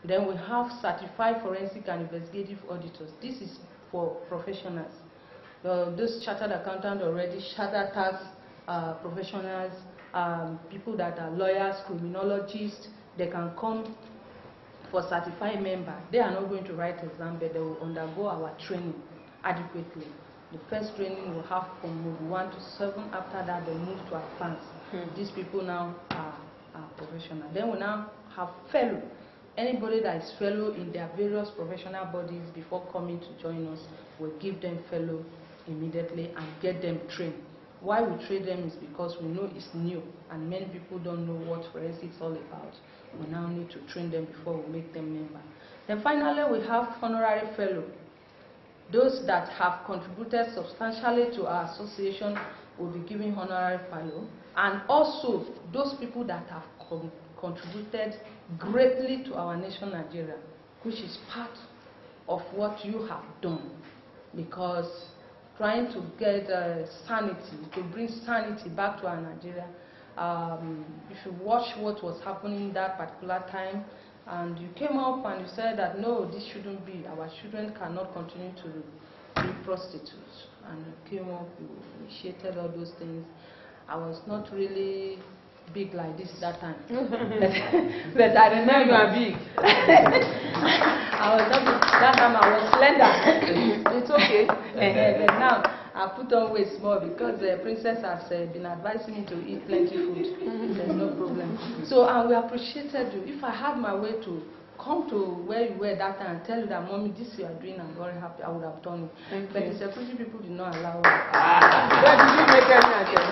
Then we have certified forensic and investigative auditors. This is for professionals. Those chartered accountants already, chartered tax professionals, people that are lawyers, criminologists, they can come for certified member. They are not going to write exam, but they will undergo our training adequately. The first training will have from move 1 to 7. After that, they move to advanced. These people now are professional. Then we now have fellow. Anybody that is fellow in their various professional bodies before coming to join us, we'll give them fellow immediately and get them trained. Why we train them is because we know it's new and many people don't know what forensics is all about. We now need to train them before we make them member. Then finally, we have honorary fellow. Those that have contributed substantially to our association will be given honorary fellow, and also those people that have contributed greatly to our nation Nigeria, which is part of what you have done, because trying to get sanity, to bring sanity back to our Nigeria. If you watch what was happening that particular time, and you came up and you said that no, this shouldn't be, our children cannot continue to be prostitutes, and you came up, you initiated all those things. I was not really big like this that time, but I remember you are big. I was not big. That time I was slender. It's okay. But now I put on weight small because the princess has been advising me to eat plenty food. There's no problem. So we appreciated you. If I had my way to come to where you were that time and tell you that, Mommy, this you are doing, I'm very happy, I would have done it. But the security people did not allow it. Where did you make any attempt?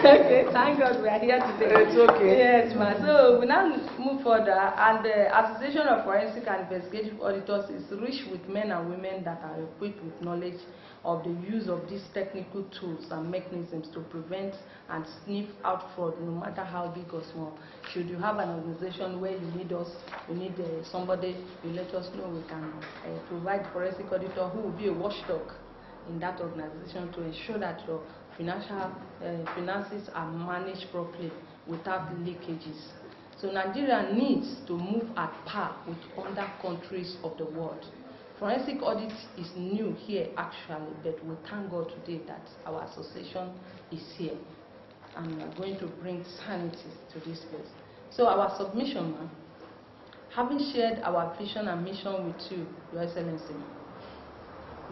Okay, thank God we are here today. It's okay. Yes, ma'am. So we now move further, and the Association of Forensic and Investigative Auditors is rich with men and women that are equipped with knowledge of the use of these technical tools and mechanisms to prevent and sniff out fraud, no matter how big or small. Should you have an organization where you need us, you need somebody, you let us know. We can provide forensic auditor who will be a watchdog in that organization to ensure that your finances are managed properly without leakages. So Nigeria needs to move at par with other countries of the world. Forensic audit is new here actually, but we thank God today that our association is here and we are going to bring sanity to this place. So our submission, ma'am, having shared our vision and mission with you, Your Excellency,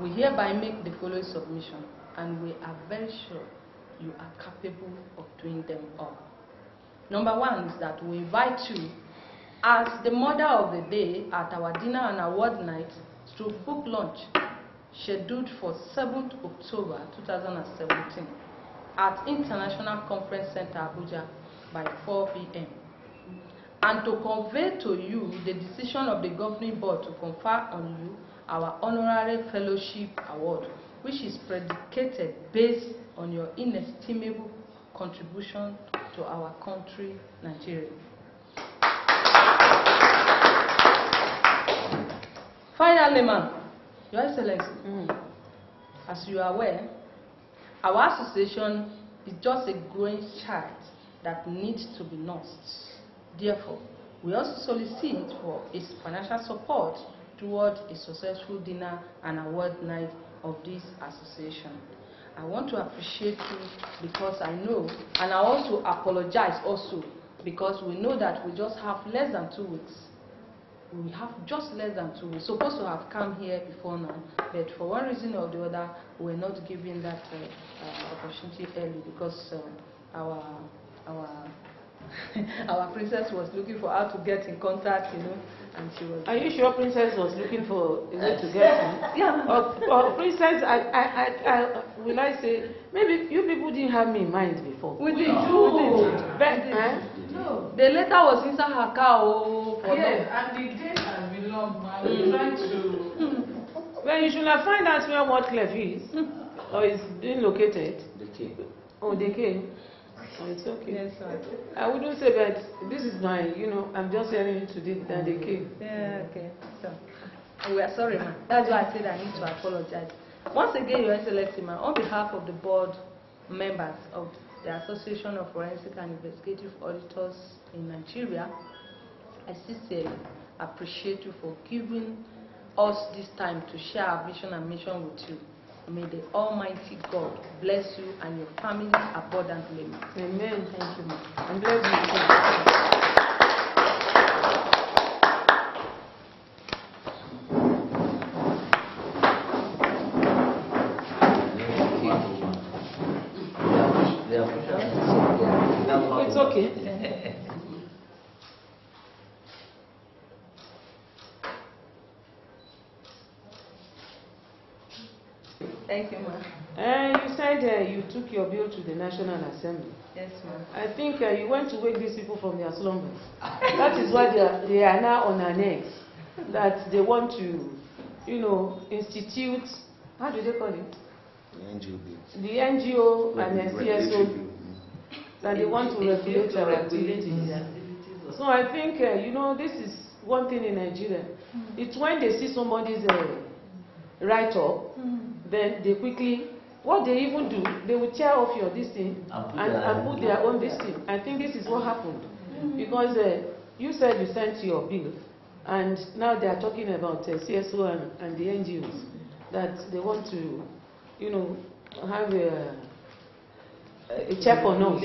we hereby make the following submission, and we are very sure you are capable of doing them all. Number one is that we invite you as the mother of the day at our dinner and award night through book launch scheduled for 7th October 2017 at International Conference Center Abuja by 4 p.m. and to convey to you the decision of the governing board to confer on you our honorary fellowship award, which is predicated based on your inestimable contribution to our country, Nigeria. Finally, ma'am, Your Excellency, as you are aware, our association is just a growing child that needs to be nursed. Therefore, we also solicit for its financial support towards a successful dinner and award night of this association. I want to appreciate you because I know, and I also apologize also because we know that we just have less than 2 weeks. We have just less than 2 weeks. Supposed to have come here before now, but for one reason or the other, we were not given that opportunity early because our princess was looking for how to get in contact, you know, and she was. Are you sure princess was looking for a way to get in? Yeah. Or princess, will I say, maybe you people didn't have me in mind before. We did. No. The letter was inside her car. Yes, and the date has been long, man. We're trying to. Well, you should have found out where what clef is, or is being located. They came. Oh, they came. Oh, it's okay. Yes, sir. I wouldn't say that this is my, I'm just hearing it today that they came. Yeah, okay. So, we are sorry, ma'am. That's why I said I need to apologize. Once again, Your Excellency, ma'am, on behalf of the board members of the Association of Forensic and Investigative Auditors in Nigeria, I sincerely appreciate you for giving us this time to share our vision and mission with you. May the Almighty God bless you and your family abundantly. Amen. Thank you, ma'am. And bless you. It's okay. Thank you, ma'am. You said you took your bill to the National Assembly. Yes, ma'am. I think you went to wake these people from their slumbers. That is why they are now on our necks. That they want to, institute, how do they call it? The NGO and the CSO. That they want to regulate our activities. So I think, this is one thing in Nigeria. It's when they see somebody's write-up, then they quickly, what they even do, they will tear off your this thing and put their own this thing. I think this is what happened. Because you said you sent your bill, and now they are talking about CSO and the NGOs, that they want to, have a check on us.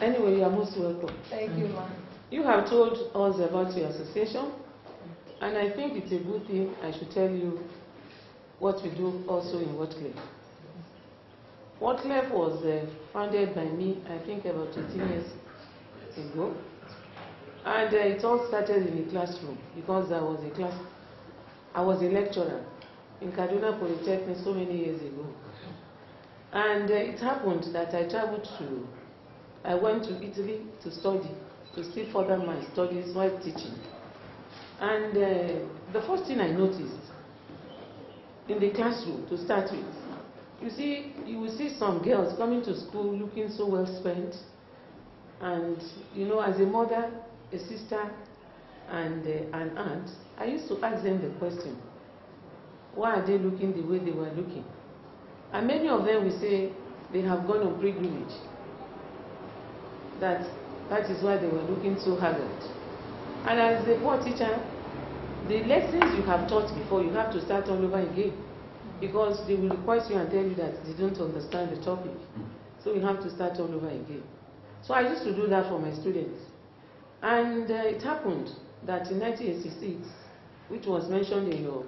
Anyway, you are most welcome. Thank you, ma'am. You have told us about your association, and I think it's a good thing I should tell you what we do also in Wife1. Wife1 was founded by me, I think about 18 years ago, and it all started in a classroom because I was a lecturer in Kaduna Polytechnic so many years ago. And it happened that I went to Italy to study, to still further my studies while teaching. And the first thing I noticed in the classroom, to start with, you will see some girls coming to school looking so well spent. And, as a mother, a sister, and an aunt, I used to ask them the question, why are they looking the way they were looking? And many of them will say they have gone on pilgrimage. That is why they were looking so haggard. And as a poor teacher, the lessons you have taught before, you have to start all over again. Because they will request you and tell you that they don't understand the topic. So you have to start all over again. So I used to do that for my students. And it happened that in 1986, which was mentioned in your,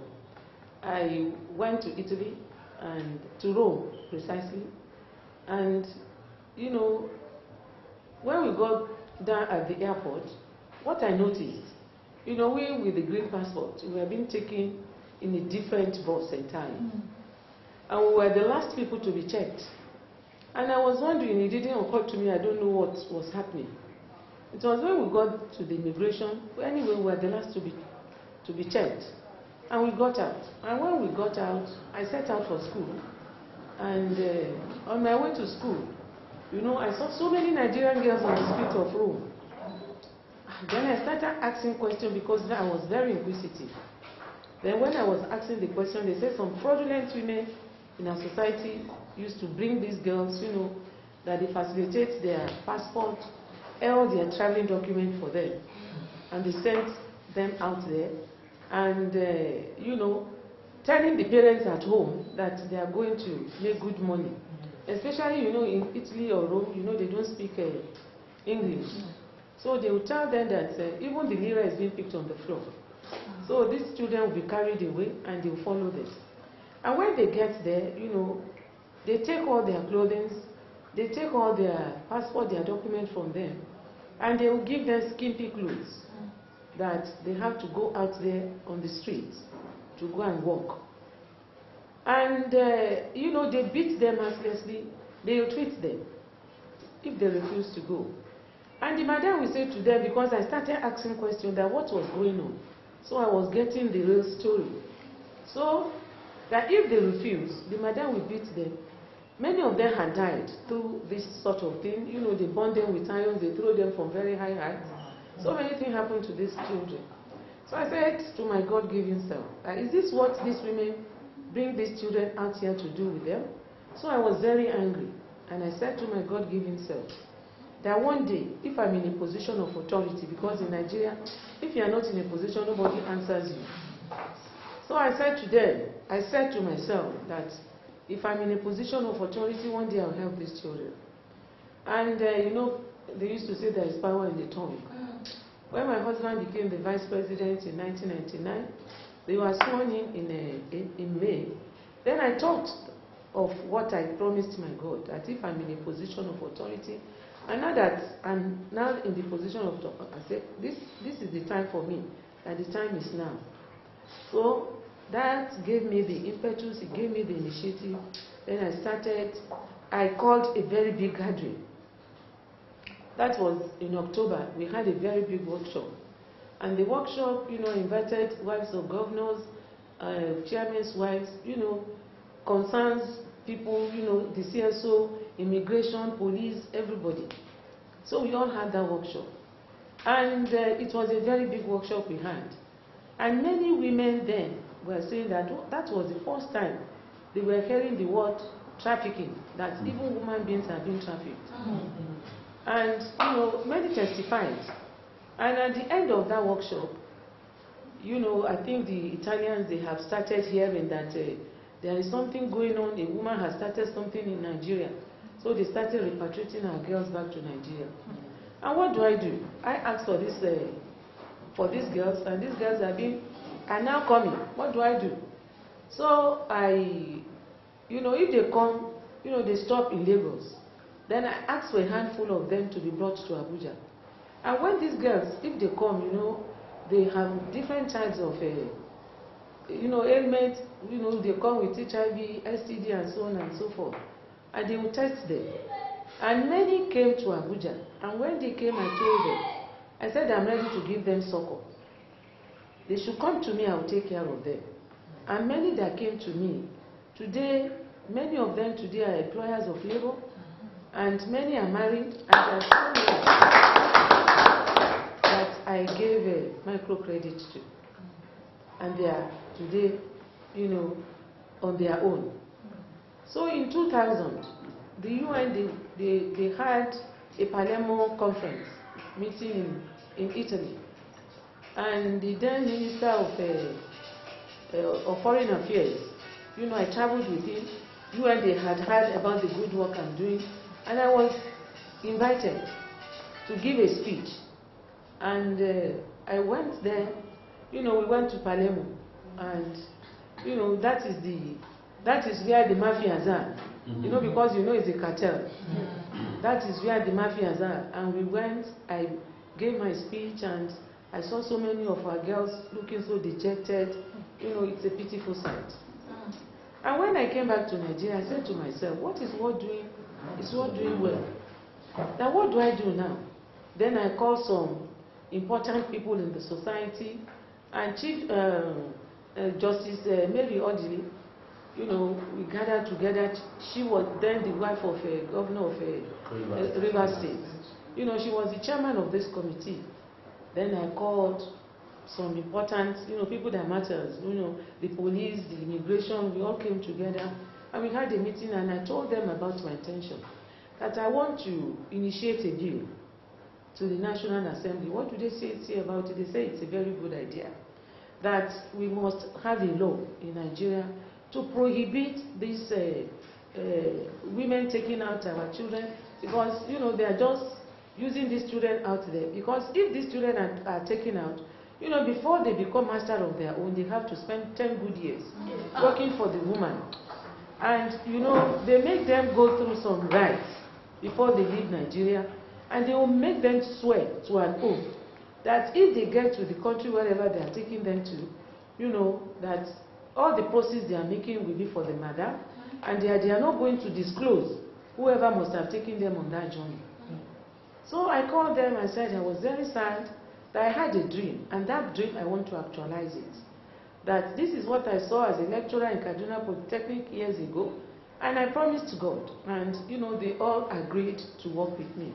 I went to Italy and to Rome precisely. And, when we got down at the airport, what I noticed, we with the green passport, we were being taken in a different bus entirely. And we were the last people to be checked. And I was wondering, it didn't occur to me, I don't know what was happening. It was when we got to the immigration, anyway, we were the last to be checked. And we got out. And when we got out, I set out for school. And on my way to school, I saw so many Nigerian girls on the streets of Rome. Then I started asking questions because I was very inquisitive. Then when I was asking the question, they said some fraudulent women in our society used to bring these girls, that they facilitate their passport, all their traveling documents for them. And they sent them out there and, telling the parents at home that they are going to make good money. Especially, in Italy or Rome, they don't speak English. So they will tell them that even the lira is being picked on the floor. So these children will be carried away and they will follow this. And when they get there, they take all their clothing, they take all their passport, their documents from them, and they will give them skimpy clothes that they have to go out there on the streets to go and walk. And, they beat them mercilessly, they will treat them if they refuse to go. And the madam will say to them, because I started asking questions, that what was going on. So I was getting the real story. So that if they refuse, the madam will beat them. Many of them had died through this sort of thing. They burn them with irons, they throw them from very high heights. So many things happened to these children. So I said to my God-given self, is this what these women bring these children out here to do with them? So I was very angry. And I said to my God-given self, that one day, if I'm in a position of authority, because in Nigeria, if you are not in a position, nobody answers you. So I said to them, I said to myself that if I'm in a position of authority, one day I'll help these children. And you know, they used to say there is power in the tongue. When my husband became the vice president in 1999, they were sworn in May. Then I thought of what I promised my God, that if I'm in a position of authority, and now that I'm now in the position of, I said, this is the time for me, and the time is now. So that gave me the impetus, it gave me the initiative. Then I called a very big gathering. That was in October. We had a very big workshop. And the workshop, you know, invited wives of governors, chairmen's wives, you know, concerns people, you know, the CSO, immigration, police, everybody. So we all had that workshop. And it was a very big workshop we had. And many women then were saying that that was the first time they were hearing the word trafficking, that even human beings are being trafficked. And, you know, many testified. And at the end of that workshop, you know, I think the Italians, they have started hearing that there is something going on. A woman has started something in Nigeria. So they started repatriating our girls back to Nigeria. And what do? I asked for this, for these girls, and these girls are now coming. What do? So you know, if they come, you know, they stop in Lagos. Then I asked for a handful of them to be brought to Abuja. And when these girls, if they come, you know, they have different types of, you know, ailments. You know, they come with HIV, STD, and so on and so forth. And they will test them. And many came to Abuja. And when they came, I told them, I said, I'm ready to give them succor. They should come to me, I will take care of them. And many that came to me, today, many of them today are employers of labor, and many are married, and there are so many that I gave a microcredit to. And they are today, you know, on their own. So in 2000, the UN, they had a Palermo conference meeting in Italy. And the then Minister of Foreign Affairs, you know, I traveled with him. UN, they had heard about the good work I'm doing. And I was invited to give a speech. And I went there, you know, we went to Palermo. And, you know, that is where the mafias are. You know, because you know it's a cartel. That is where the mafias are. And we went, I gave my speech, and I saw so many of our girls looking so dejected. You know, it's a pitiful sight. And when I came back to Nigeria, I said to myself, what is worth doing? It's worth doing well. Now, what do I do now? Then I called some important people in the society, and Chief Justice Mary Odili, you know, we gathered together. She was then the wife of a governor of Rivers State. You know, she was the chairman of this committee. Then I called some important, you know, people that matters, you know, the police, the immigration, we all came together, and we had a meeting, and I told them about my intention, that I want to initiate a bill to the National Assembly. What do they say about it? They say it's a very good idea, that we must have a law in Nigeria to prohibit these women taking out our children, because, you know, they are just using these children out there. Because if these children are taken out, you know, before they become master of their own, they have to spend 10 good years working for the woman. And, you know, they make them go through some rites before they leave Nigeria, and they will make them swear to an oath that if they get to the country, wherever they are taking them to, you know, that all the proceeds they are making will be for the mother, and they are not going to disclose whoever must have taken them on that journey. So I called them and said I was very sad that I had a dream, and that dream I want to actualize it. That this is what I saw as a lecturer in Kaduna Polytechnic years ago, and I promised God, and, you know, they all agreed to work with me.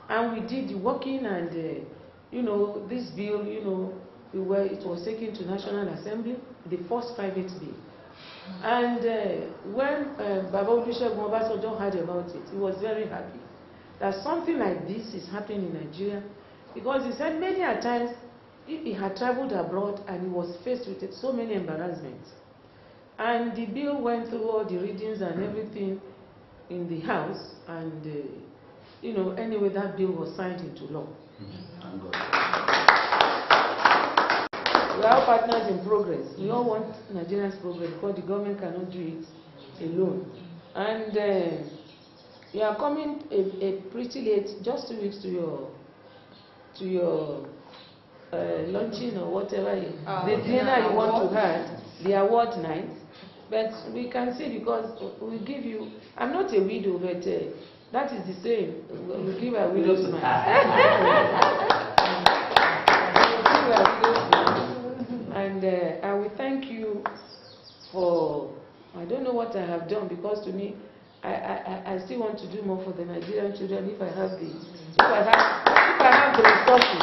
And we did the working, and, you know, this bill, you know, it was taken to National Assembly, the first private bill. And when Baba Olusegun Obasanjo heard about it, he was very happy. that something like this is happening in Nigeria, because he said many a times he had traveled abroad and he was faced with so many embarrassments. And the bill went through all the readings and everything in the House, and you know, anyway, that bill was signed into law. Thank God. We are all partners in progress. We all want Nigeria's progress because the government cannot do it alone. And you are coming a pretty late, just 2 weeks to your launching or whatever, the dinner you want to have, the award night. But we can see, because we give you, I'm not a widow, but that is the same. We give a widow's man. And I will thank you for, I don't know what I have done, because to me, I still want to do more for the Nigerian children if I have the resources.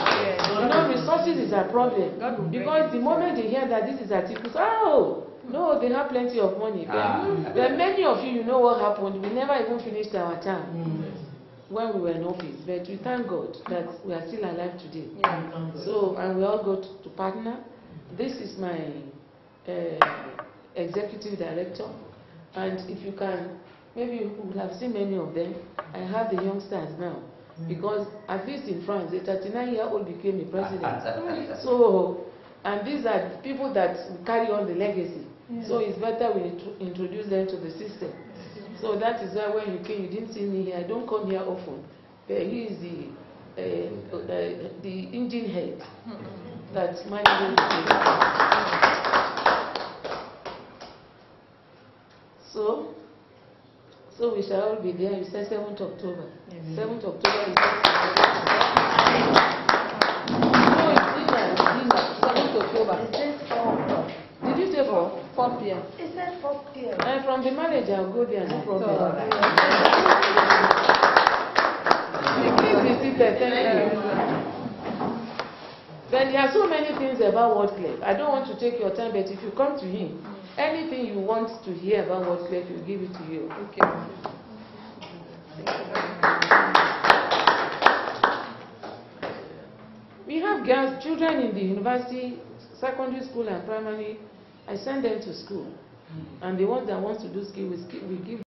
You know, resources is a problem, because the moment they hear that this is Atiku, oh no, they have plenty of money. But many of you know what happened. We never even finished our term when we were in office. But we thank God that we are still alive today. So, and we all go to partner. This is my executive director, and if you can, maybe you will have seen many of them. I have the youngsters now, because at least in France, a 39-year-old became a president. So, and these are people that carry on the legacy. So it's better we introduce them to the system. So that is why when you came, you didn't see me here. I don't come here often. But he is the engine head that manages the thing. So we shall all be there. You said 7th October. 7th October is no, it's dinner. 7th October. It says 4 o'clock. Did you say 4? 4 p.m. It said 4 p.m. And from the manager, I'll go there, no problem. Please be seated, thank you. Then there are so many things about Wordclef. I don't want to take your time, but if you come to him, anything you want to hear about Wordclef, he'll give it to you. Okay. We have girls, children in the university, secondary school and primary. I send them to school. And the ones that want to do skill, we give